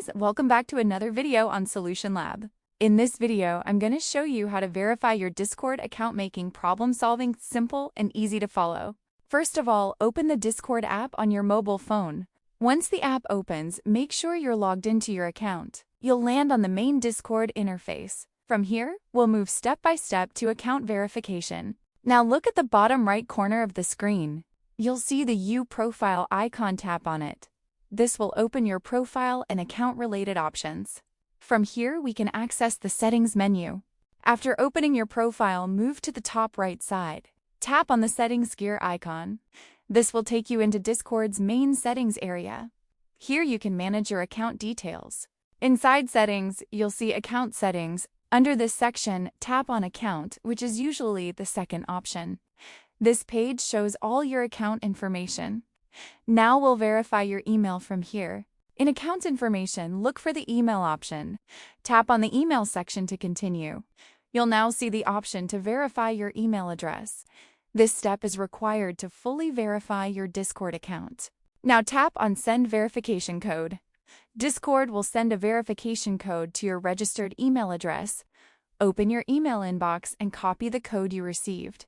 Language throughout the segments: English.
guys, welcome back to another video on Solution Lab. In this video, I'm going to show you how to verify your Discord account, making problem solving simple and easy to follow. First of all, open the Discord app on your mobile phone. Once the app opens, make sure you're logged into your account. You'll land on the main Discord interface. From here, we'll move step by step to account verification. Now look at the bottom right corner of the screen. You'll see the U profile icon. Tap on it. This will open your profile and account-related options. From here, we can access the settings menu. After opening your profile, move to the top right side. Tap on the settings gear icon. This will take you into Discord's main settings area. Here you can manage your account details. Inside settings, you'll see account settings. Under this section, tap on account, which is usually the second option. This page shows all your account information. Now we'll verify your email from here. In account information, look for the email option. Tap on the email section to continue. You'll now see the option to verify your email address. This step is required to fully verify your Discord account. Now tap on Send Verification Code. Discord will send a verification code to your registered email address. Open your email inbox and copy the code you received.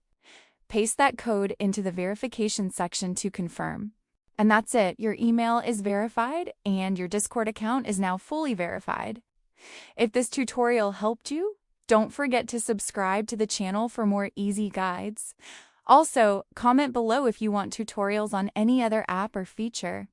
Paste that code into the verification section to confirm. And that's it, your email is verified and your Discord account is now fully verified. If this tutorial helped you, don't forget to subscribe to the channel for more easy guides. Also, comment below if you want tutorials on any other app or feature.